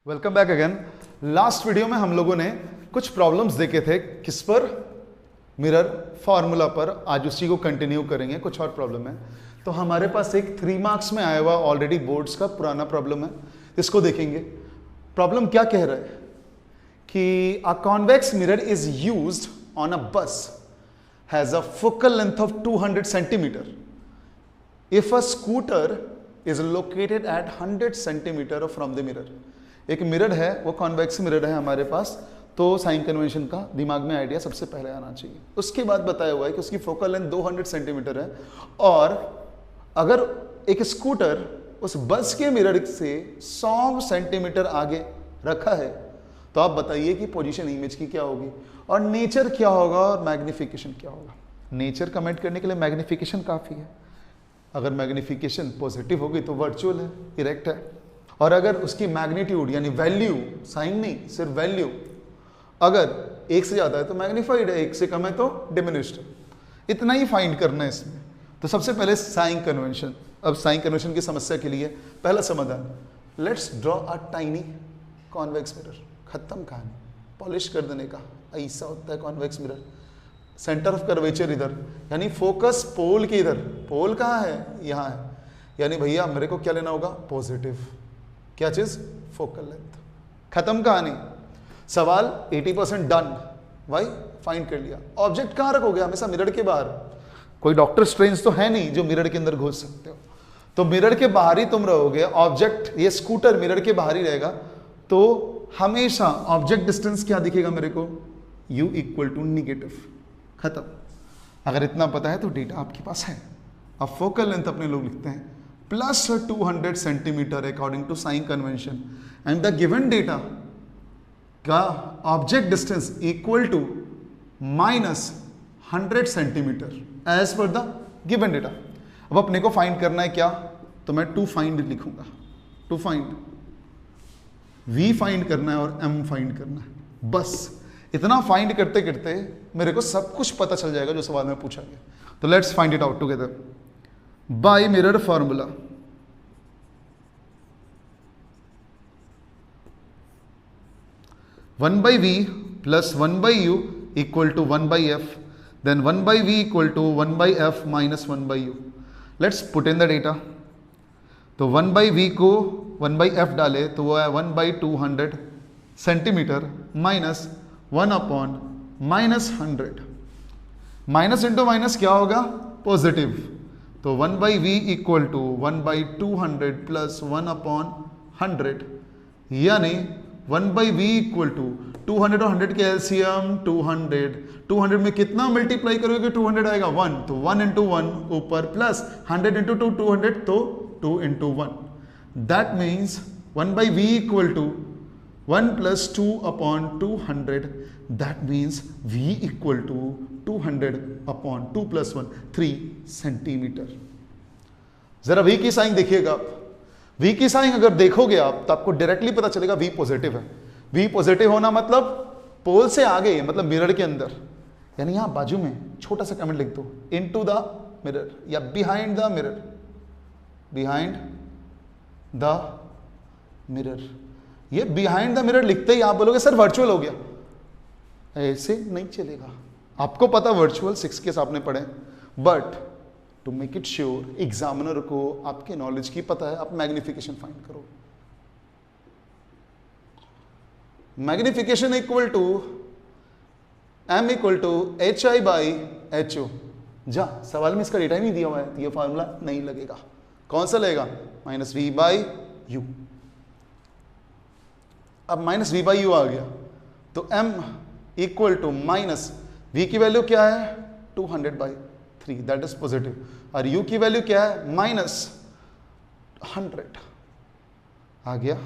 Welcome back again. Last video में हम लोगों ने कुछ प्रॉब्लम्स देखे थे, किस पर? मिरर फॉर्मूला पर। आज उसी को कंटिन्यू करेंगे। कुछ और प्रॉब्लम है तो हमारे पास एक 3 मार्क्स में आया हुआ ऑलरेडी बोर्ड्स का पुराना प्रॉब्लम है, इसको देखेंगे। प्रॉब्लम क्या कह रहा है कि a convex mirror is used on a bus has a focal length of 200 centimeter if a scooter is located at 100 centimeter from the mirror. एक मिरर है, वो कॉन्वेक्स मिरर है हमारे पास, तो साइन कन्वेंशन का दिमाग में आइडिया सबसे पहले आना चाहिए। उसके बाद बताया हुआ है कि उसकी फोकल लेंथ 200 सेंटीमीटर है और अगर एक स्कूटर उस बस के मिरर से 100 सेंटीमीटर आगे रखा है तो आप बताइए कि पोजीशन इमेज की क्या होगी और नेचर क्या होगा और मैग्निफिकेशन क्या होगा। नेचर कमेंट करने के लिए मैग्निफिकेशन काफ़ी है। अगर मैग्निफिकेशन पॉजिटिव होगी तो वर्चुअल है, इरेक्ट है, और अगर उसकी मैग्नीट्यूड यानी वैल्यू, साइन नहीं सिर्फ वैल्यू, अगर 1 से ज़्यादा है तो मैग्नीफाइड है, 1 से कम है तो डिमिनिश्ड। इतना ही फाइंड करना है इसमें। तो सबसे पहले साइन कन्वेंशन। अब साइन कन्वेंशन की समस्या के लिए पहला समाधान, let's draw a tiny convex mirror. खत्म कहानी, पॉलिश कर देने का। ऐसा होता है convex mirror. Centre of curvature इधर, यानी फोकस पोल के इधर। पोल कहाँ है? यहाँ है। यानी भैया मेरे को क्या लेना होगा? पॉजिटिव। क्या चीज? Focal length. खत्म कहानी। सवाल 80% डन। भाई फाइंड कर लिया। ऑब्जेक्ट कहाँ रखोगे? हमेशा मिरर के बाहर। कोई डॉक्टर स्ट्रेंज तो है नहीं जो मिरर के अंदर घुस सकते हो, तो मिरर के बाहर ही तुम रहोगे। ऑब्जेक्ट, ये स्कूटर मिरर के बाहर ही रहेगा, तो हमेशा ऑब्जेक्ट डिस्टेंस क्या दिखेगा मेरे को? u equal to negative. खत्म। अगर इतना पता है तो डेटा आपके पास है। अब फोकल लेंथ अपने लोग लिखते हैं plus 200 centimeter according to sign convention and the given data का object distance equal to minus 100 centimeter as per the given data. अब अपने को फाइंड करना है क्या? तो मैं टू फाइंड लिखूंगा। टू फाइंड, v फाइंड करना है और m फाइंड करना है। बस इतना फाइंड करते करते मेरे को सब कुछ पता चल जाएगा जो सवाल में पूछा गया। तो let's find it out together by mirror formula. One by V plus 1 by U equal to 1 by F, then 1 by V equal to 1 by F minus 1 by U. Let's put in the data. तो 1 by we को 1 by F डाले तो वो है 1 by 200 centimetre minus 1 upon minus 100। Minus into minus क्या होगा? Positive. तो 1 by V equal to 1 by 200 plus 1 upon 100, यानी 1 बाई वी इक्वल टू 200 और 100 के एलसीएम 200। 200 में कितना मल्टीप्लाई करोगे? 200 आएगा 1, तो 1 इंटू 1 ऊपर प्लस 100 इंटू 2 200, तो 2 into 1। That means 1 by V equal to 1 plus 2 upon 200। That means v equal to 200 upon 2 plus 1 3 centimetre. जरा v की साइन देखिएगा आप। v की साइन अगर देखोगे आप तो आपको डायरेक्टली पता चलेगा v पॉजिटिव है। v पॉजिटिव होना मतलब पोल से आगे, मतलब मिरर के अंदर, यानी यहां बाजू में छोटा सा कमेंट लिख दो, इनटू द मिरर या behind the mirror. Behind the mirror. ये बिहाइंड द मिरर लिखते ही आप बोलोगे सर वर्चुअल हो गया। ऐसे नहीं चलेगा। आपको पता वर्चुअल 6 केस आपने पढ़े, but to make it sure examiner को आपके नॉलेज की पता है, आप मैग्निफिकेशन फाइंड करो। Magnification equal to m equal to hi by ho। जा, सवाल में इसका डेटा ही नहीं दिया हुआ है, ये फॉर्मूला नहीं लगेगा। कौन सा लगेगा? Minus v by U. अब माइनस v बाई यू आ गया तो m equal to minus v की वैल्यू क्या है? 200 बाई 3, दैट इज पॉजिटिव, और u की वैल्यू क्या है? माइनस 100 आ गया।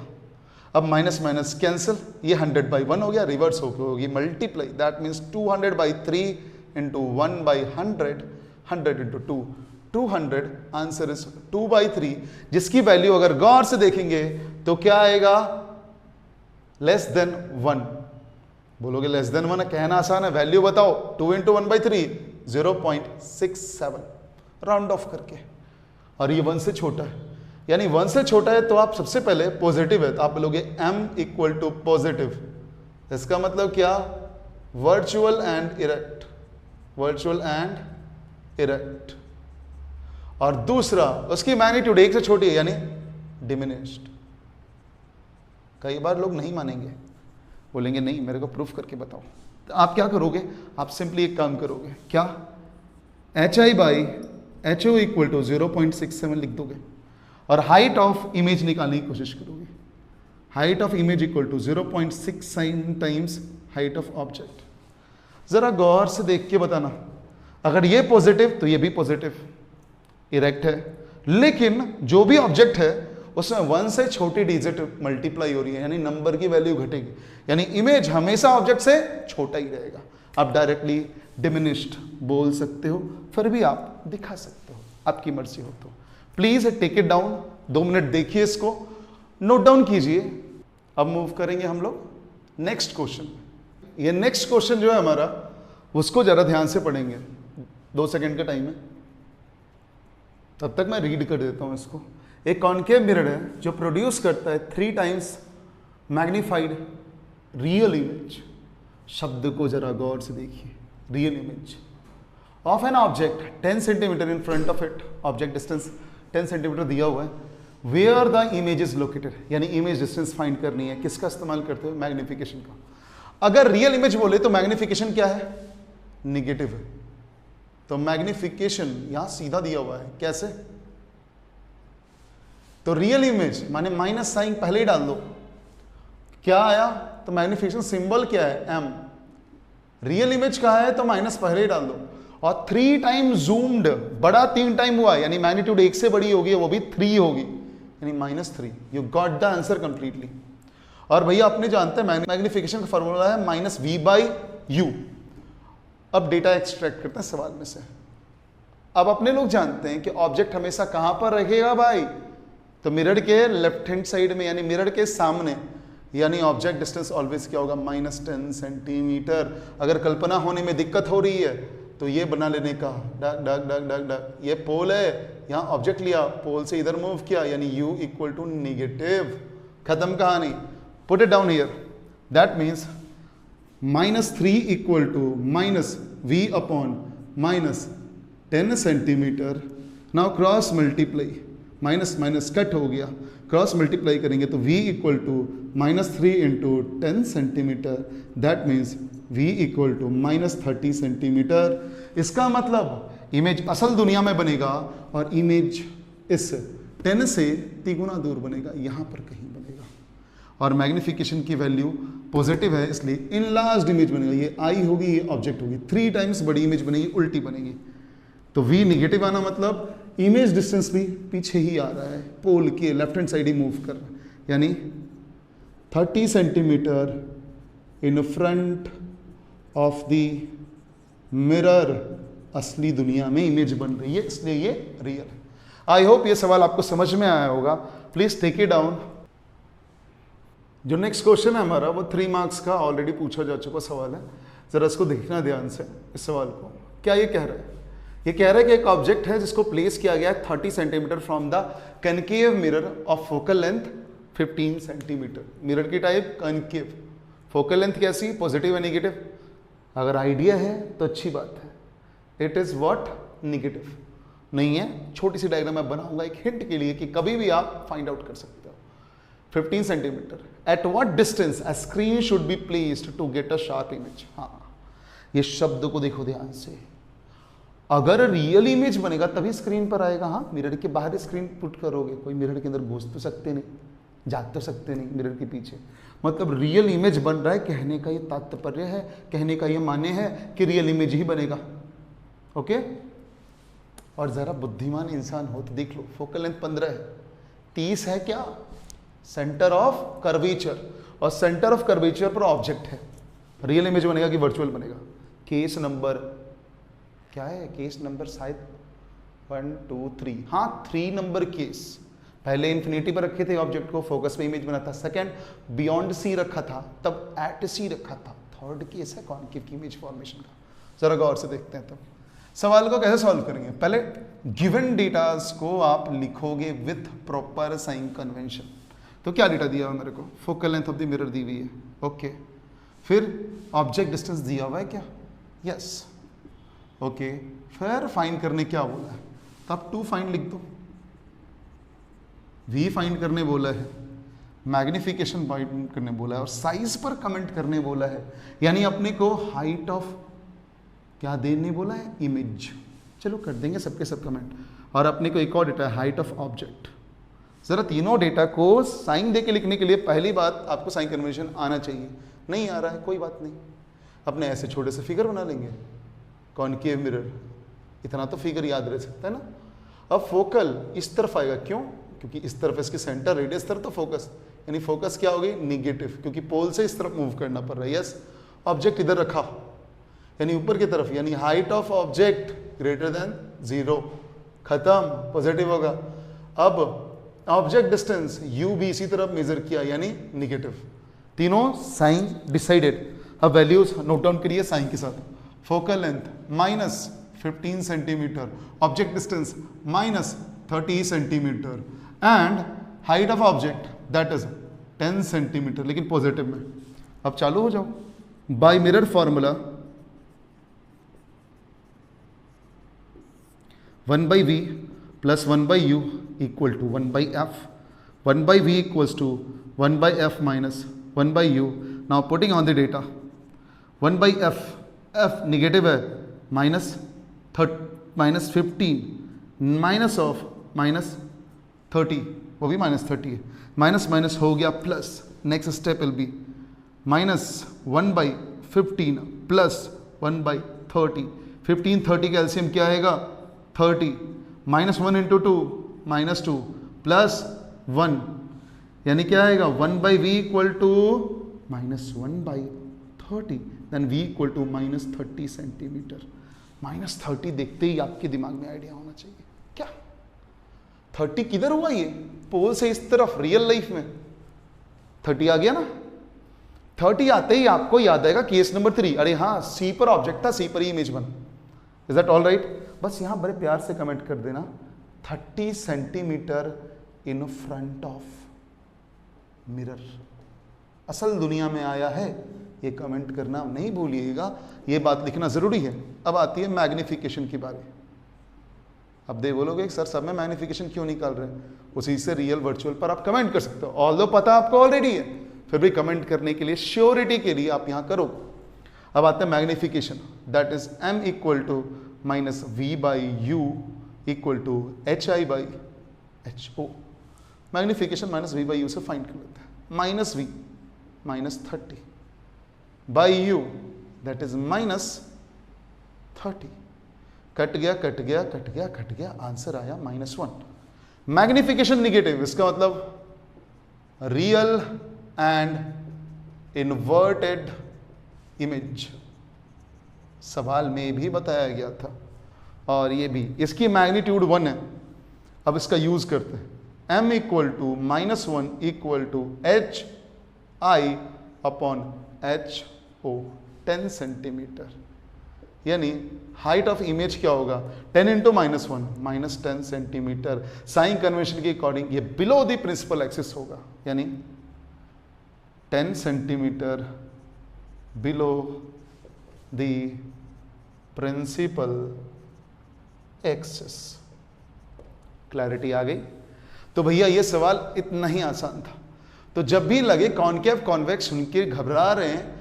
अब माइनस माइनस कैंसिल, ये 100 बाई 1 हो गया, रिवर्स होगी multiply. That means 200 by 3 into 1 by 100, 100 into 2, 200। Answer is 2 by 3, जिसकी वैल्यू अगर गौर से देखेंगे तो क्या आएगा? Less than 1। बोलोगे लेस देन 1 कहना आसान है, वैल्यू बताओ। 2 इंटू 1 बाई 3 0.67, राउंड ऑफ करके, और ये 1 से छोटा है। यानी 1 से छोटा है तो आप सबसे पहले पॉजिटिव है तो आप बोलोगे m इक्वल टू पॉजिटिव। इसका मतलब क्या, virtual and erect, virtual and erect. और दूसरा उसकी मैग्नीट्यूड 1 से छोटी है यानी डिमिनिश्ड। कई बार लोग नहीं मानेंगे, बोलेंगे नहीं मेरे को प्रूफ करके बताओ। तो आप क्या करोगे, आप सिंपली एक काम करोगे, क्या, HI by HO equal to 0.67 लिख दोगे और हाइट ऑफ इमेज निकालने की कोशिश करोगे। Height of image equal to 0.69 times height of object. जरा गौर से देख के बताना, अगर ये पॉजिटिव तो ये भी पॉजिटिव इरेक्ट है, लेकिन जो भी ऑब्जेक्ट है उसमें 1 से छोटी डिजिट मल्टीप्लाई हो रही है यानी नंबर की वैल्यू घटेगी, यानी इमेज हमेशा ऑब्जेक्ट से छोटा ही रहेगा। आप डायरेक्टली डिमिनिश्ड बोल सकते हो, फिर भी आप दिखा सकते हो, आपकी मर्जी हो तो। Please take it down, 2 minute देखिए, इसको नोट डाउन कीजिए। अब मूव करेंगे हम लोग नेक्स्ट क्वेश्चन। ये नेक्स्ट क्वेश्चन जो है हमारा, उसको जरा ध्यान से पढ़ेंगे, 2 सेकंड का टाइम है, तब तक मैं रीड कर देता हूं इसको। एक कॉन्केव मिरर है जो प्रोड्यूस करता है 3 टाइम्स मैग्नीफाइड रियल इमेज। शब्द को जरा गौर से देखिए, real image of an object 10 centimetre in front of it, object distance 10 centimetre दिया हुआ है, where the image is located, यानी इमेज डिस्टेंस फाइंड करनी है। किसका इस्तेमाल करते हो, मैग्निफिकेशन का। अगर रियल इमेज बोले तो मैग्निफिकेशन क्या है, निगेटिव है, तो मैग्निफिकेशन यहां सीधा दिया हुआ है। कैसे, तो रियल इमेज माने माइनस साइन पहले ही डाल दो, क्या आया, तो मैग्निफिकेशन सिंबल क्या है, m। रियल इमेज कहा है तो माइनस पहले ही डाल दो, और 3 टाइम जूम्ड, बड़ा 3 टाइम हुआ यानी मैग्नीट्यूड 1 से बड़ी होगी, वो भी 3 होगी यानी -3। You got the answer completely. और भैया अपने जानते हैं मैग्निफिकेशन का फॉर्मूला है -v/u। अब डेटा एक्सट्रैक्ट करते हैं सवाल में से। अब अपने लोग जानते हैं कि ऑब्जेक्ट हमेशा कहां पर रखेगा भाई, तो मिरर के लेफ्ट हैंड साइड में यानी मिरर के सामने, यानी ऑब्जेक्ट डिस्टेंस ऑलवेज क्या होगा, -10 सेंटीमीटर। अगर कल्पना होने में दिक्कत हो रही है तो ये बना लेने का, डग डग डग डग डग, ये पोल है, यहाँ ऑब्जेक्ट लिया, पोल से इधर मूव किया यानी u इक्वल टू निगेटिव। खत्म कहानी, put it down here. That means -3 equal to -v upon -10 centimetre. Now cross multiply, minus minus cut हो गया, क्रॉस मल्टीप्लाई करेंगे तो v equal to -3 into 10 centimetre, that means v equal to -30 centimetre. इसका मतलब image असल दुनिया में बनेगा और इमेज इस 10 से 3 गुना दूर बनेगा, यहाँ पर कहीं बनेगा। और मैग्निफिकेशन की वैल्यू पॉजिटिव है इसलिए इन लार्ज इमेज बनेगा, ये आई होगी, ये ऑब्जेक्ट होगी, 3 टाइम्स बड़ी इमेज बनेगी, उल्टी बनेगी। तो v निगेटिव आना मतलब इमेज डिस्टेंस भी पीछे ही आ रहा है, पोल के लेफ्ट हैंड साइड ही मूव कर रहा है, यानी 30 centimetre in front of the mirror असली दुनिया में इमेज बन रही है, इसलिए ये रियल है। आई होप ये सवाल आपको समझ में आया होगा। Please take it down. जो नेक्स्ट क्वेश्चन है हमारा वो 3 मार्क्स का ऑलरेडी पूछा जा चुका सवाल है, जरा इसको देखना ध्यान से इस सवाल को। क्या ये कह रहा है, ये कह रहा है कि एक ऑब्जेक्ट है जिसको प्लेस किया गया है 30 centimetre from the concave mirror of focal length 15 centimetre. Mirror की टाइप कनकेव, फोकल लेंथ कैसी, पॉजिटिव है नेगेटिव। अगर आइडिया है तो अच्छी बात है, इट इज व्हाट, नेगेटिव नहीं है। छोटी सी डायग्राम मैं बनाऊंगा एक हिंट के लिए कि कभी भी आप फाइंड आउट कर सकते हो। 15 centimetre, at what distance a screen should be placed to get a sharp image. हाँ, ये शब्द को देखो ध्यान से, अगर रियल इमेज बनेगा तभी स्क्रीन पर आएगा। हाँ, मिरर के बाहर स्क्रीन पुट करोगे, कोई मिरर के अंदर घुस तो सकते नहीं, जा तो सकते नहीं मिरर के पीछे। मतलब रियल इमेज बन रहा है, कहने का ये तात्पर्य है, कहने का ये माने है कि रियल इमेज ही बनेगा। ओके, और जरा बुद्धिमान इंसान हो तो देख लो, फोकल लेंथ 15 है, 30 है क्या, सेंटर ऑफ कर्वेचर, और सेंटर ऑफ कर्वेचर पर ऑब्जेक्ट है। रियल इमेज बनेगा कि वर्चुअल बनेगा। केस नंबर क्या है, केस नंबर शायद 1 2 3, हाँ 3 नंबर केस। पहले इन्फिनिटी पर रखे थे ऑब्जेक्ट को, फोकस पे इमेज बना था। सेकंड बियॉन्ड सी रखा था, तब एट सी रखा था। थर्ड केस है कॉन्केव की इमेज फॉर्मेशन का। जरा गौर से देखते हैं। तब सवाल को कैसे सॉल्व करेंगे, पहले गिवन डेटास को आप लिखोगे विथ प्रॉपर साइन कन्वेंशन। तो क्या डेटा दिया हुआ मेरे को, focal length of the mirror दी हुई है, ओके। फिर ऑब्जेक्ट डिस्टेंस दिया हुआ है क्या, यस, ओके। फिर फाइंड करने क्या बोला है, तो आप 2 फाइंड लिख दो। वी फाइंड करने बोला है, मैग्निफिकेशन फाइंड करने बोला है, और साइज पर कमेंट करने बोला है। यानी अपने को हाइट ऑफ क्या देने बोला है, इमेज। चलो कर देंगे सबके सब कमेंट। और अपने को एक और डेटा है, हाइट ऑफ ऑब्जेक्ट। जरा तीनों डेटा को साइन दे के लिखने के लिए पहली बात आपको साइन कन्वेंशन आना चाहिए। नहीं आ रहा है कोई बात नहीं, अपने ऐसे छोटे से फिगर बना लेंगे। कॉनकेव मिरर, इतना तो फिगर याद रह सकता है ना। अब फोकल इस तरफ आएगा, क्यों, क्योंकि इस तरफ इसकी सेंटर रेडियस तरफ तो फोकस, यानी फोकस क्या होगी, निगेटिव, क्योंकि पोल से इस तरफ मूव करना पड़ रहा है। यस, ऑब्जेक्ट इधर रखा यानी ऊपर की तरफ, यानी height of object greater than 0, खत्म, पॉजिटिव होगा। अब ऑब्जेक्ट डिस्टेंस u भी इसी तरफ मेजर किया यानी निगेटिव। तीनों साइन डिसाइडेड। अब वैल्यूज नोट डाउन करिए साइन के साथ। Focal length -15 centimetre, object distance -30 centimetre and height of object that is 10 centimetre, लेकिन पॉजिटिव में। अब चालू हो जाओ। By mirror formula 1/v plus 1/u equal to 1/f, 1/v equals to 1/f minus 1/u. Now putting on the data, 1/f, f negative है, -15 minus of -30, वो भी -30 है, माइनस हो गया plus. Next step will be -1/15 plus 1/30। 15 30 का LCM क्या आएगा, 30, -1 into 2 -2 plus 1, यानी क्या आएगा 1/v equal to -1/30, then v equal to -30 centimetre. -30 देखते ही आपके दिमाग में आइडिया होना चाहिए, क्या 30 किधर हुआ, ये पोल से इस तरफ, रियल लाइफ में 30 आ गया ना। 30 आते ही आपको याद आएगा केस नंबर 3, अरे हाँ सी पर ऑब्जेक्ट था, सी पर ही इमेज बना। Is that all right? बस यहां बड़े प्यार से कमेंट कर देना 30 centimetre in front of mirror. असल दुनिया में आया है, ये कमेंट करना नहीं भूलिएगा, ये बात लिखना जरूरी है। अब आती है मैग्निफिकेशन की बारी। अब दे बोलोगे सर सब में मैग्निफिकेशन क्यों निकाल रहे हैं, उसी से रियल वर्चुअल पर आप कमेंट कर सकते हो। ऑल्दो पता आपको ऑलरेडी है, फिर भी कमेंट करने के लिए, श्योरिटी के लिए आप यहां करो। अब आते हैं magnification, that is m equal to -v/u equal to hi/ho। Magnification -v/u से फाइंड कर लेते हैं। -v -30 by u that is -30। Cut गया कट गया कट गया कट गया, आंसर आया -1। मैग्निफिकेशन निगेटिव, इसका मतलब रियल एंड इन्वर्टेड इमेज सवाल में भी बताया गया था, और ये भी, इसकी मैग्नीट्यूड 1 है। अब इसका यूज करते हैं, m equal to -1 equal to hi/ho, 10 centimeter. यानी हाइट ऑफ इमेज क्या होगा, 10 इंटू -1 -10 सेंटीमीटर। साइन कन्वेंशन के अकॉर्डिंग ये बिलो द प्रिंसिपल एक्सिस होगा, यानी 10 centimeter below the principal axis. Clarity आ गई? तो भैया ये सवाल इतना ही आसान था। तो जब भी लगे कॉनकेव कॉन्वेक्स सुन के घबरा रहे हैं,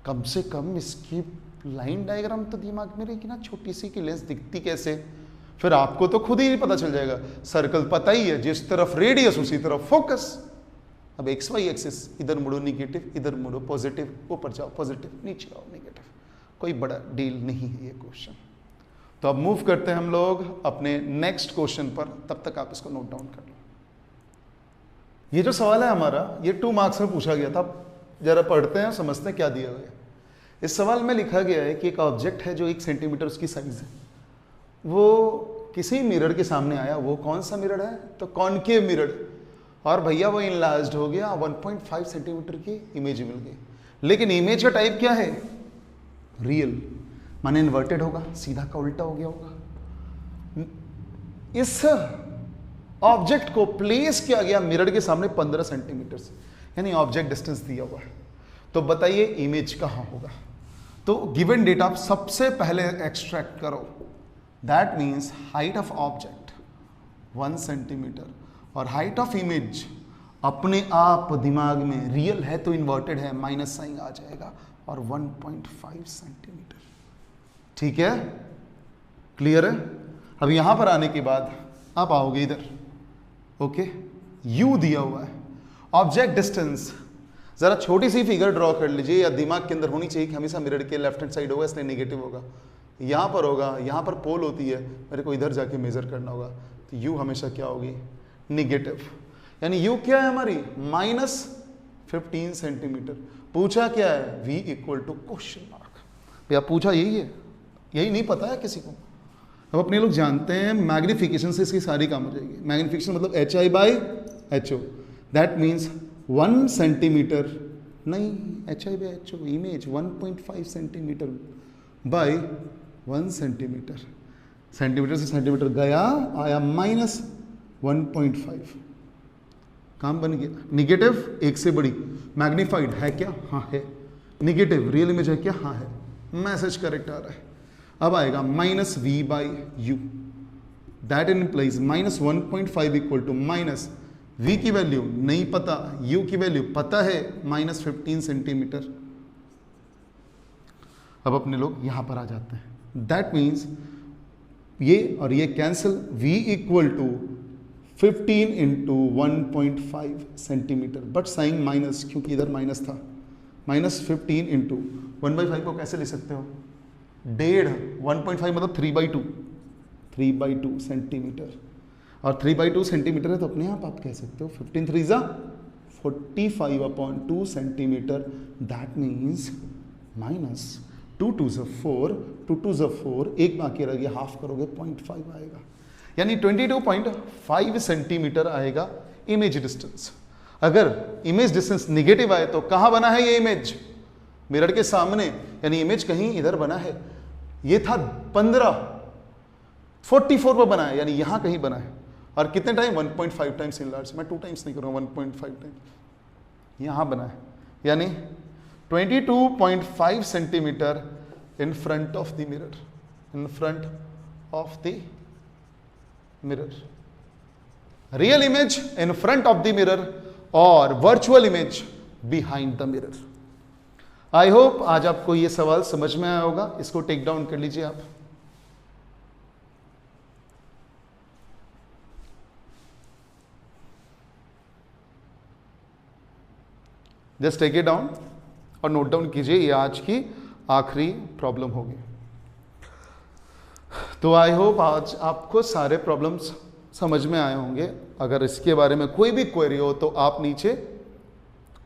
कम से कम इसकी लाइन डायग्राम तो दिमाग में रहेगी ना, छोटी सी की लेंस दिखती कैसे, फिर आपको तो खुद ही पता चल जाएगा। सर्कल पता ही है, जिस तरफ रेडियस उसी तरफ फोकस। अब एक्स वाई एक्सिस, इधर मुड़ो निगेटिव, इधर मुड़ो पॉजिटिव, ऊपर जाओ पॉजिटिव, नीचे आओ नेगेटिव, कोई बड़ा डील नहीं है ये क्वेश्चन। तो अब मूव करते हैं हम लोग अपने नेक्स्ट क्वेश्चन पर, तब तक आप इसको नोट डाउन कर लो। ये जो सवाल है हमारा, ये 2 मार्क्स में पूछा गया था। जरा पढ़ते हैं, समझते हैं क्या दिया गया। इस सवाल में लिखा गया है कि एक ऑब्जेक्ट है जो 1 सेंटीमीटर उसकी साइज है, वो किसी मिरर के सामने आया। वो कौन सा मिरर है, तो कॉनकेव मिरर। और भैया वो इनलार्ज्ड हो गया, 1.5 सेंटीमीटर की इमेज मिल गई। लेकिन इमेज का टाइप क्या है, रियल। माने इन्वर्टेड होगा, सीधा का उल्टा हो गया होगा। इस ऑब्जेक्ट को प्लेस किया गया मिरर के सामने 15 सेंटीमीटर से, यानी ऑब्जेक्ट डिस्टेंस दिया हुआ है। तो बताइए इमेज कहां होगा? तो गिवन डेटा आप सबसे पहले एक्सट्रैक्ट करो, that means height of object 1 centimetre और हाइट ऑफ इमेज अपने आप दिमाग में रियल है तो इन्वर्टेड है, माइनस साइन आ जाएगा और 1.5 सेंटीमीटर। ठीक है, क्लियर है? अब यहां पर आने के बाद आप आओगे इधर, ओके, यू दिया हुआ है, ऑब्जेक्ट डिस्टेंस। जरा छोटी सी फिगर ड्रॉ कर लीजिए, या दिमाग के अंदर होनी चाहिए कि हमेशा मिरर के लेफ्ट हैंड साइड होगा इसलिए नेगेटिव होगा, यहां पर होगा, यहां पर पोल होती है, मेरे को इधर जाके मेजर करना होगा, तो यू हमेशा क्या होगी? नेगेटिव। यानी यू क्या है हमारी? -15 सेंटीमीटर। पूछा क्या है? v equal to question mark. भैया पूछा यही है, यही नहीं पता है किसी को। अब अपने लोग जानते हैं मैग्निफिकेशन से इसकी सारी काम हो जाएगी। मैग्निफिकेशन मतलब HI/HO, दैट मीन्स 1 सेंटीमीटर नहीं, HI/HO image 1.5 centimetre bye 1 centimetre. Centimetre से सेंटीमीटर गया, आया -1.5, काम बन गया। निगेटिव एक से बड़ी, मैग्नीफाइड है क्या? हाँ है। निगेटिव रियल इमेज है क्या? हाँ है। मैसेज करेक्ट आ रहा है। अब आएगा -v/u, that implies -1.5 equal to minus v की वैल्यू नहीं पता, u की वैल्यू पता है, -15 सेंटीमीटर। अब अपने लोग यहां पर आ जाते हैं, दैट मीन्स ये और ये cancel, v equal to 15 into 1.5 centimetre, but sign minus क्योंकि इधर माइनस था, -15 इंटू 1/5 को कैसे ले सकते हो? 1.5, 1.5 मतलब 3/2 सेंटीमीटर, और 3/2 सेंटीमीटर है तो अपने आप कह सकते हो 15 3 ज़ा 45/2 सेंटीमीटर, दैट मीन्स -2 2 ज़ा 4, 2 2 ज़ा 4, एक बाकी रह गया, हाफ करोगे 0.5 आएगा, यानी 22.5 सेंटीमीटर आएगा इमेज डिस्टेंस। अगर इमेज डिस्टेंस निगेटिव आए तो कहां बना है ये इमेज? मिरर के सामने, यानी इमेज कहीं इधर बना है। ये था 44 पर बना है, यानी यहां कहीं बना है। और कितने टाइम? 1.5 टाइम्स इनलार्ज, मैं 2 टाइम्स नहीं करूंगा, 1.5 टाइम्स यहां बना है, यानी 22.5 centimeter in front of the mirror, in front of the mirror. Real image in front of the mirror और virtual image behind the mirror. I hope आज आपको ये सवाल समझ में आया होगा। इसको टेक डाउन कर लीजिए आप। जस्ट टेक इट डाउन और नोट डाउन कीजिए, ये आज की आखिरी प्रॉब्लम होगी। तो आई होप आज आपको सारे प्रॉब्लम्स समझ में आए होंगे। अगर इसके बारे में कोई भी क्वेरी हो तो आप नीचे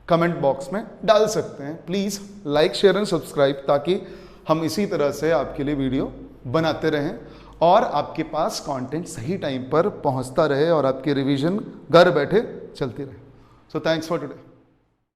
कमेंट बॉक्स में डाल सकते हैं। Please like, share and subscribe, ताकि हम इसी तरह से आपके लिए वीडियो बनाते रहें और आपके पास कंटेंट सही टाइम पर पहुंचता रहे और आपकी रिवीजन घर बैठे चलती रहे। So thanks for today.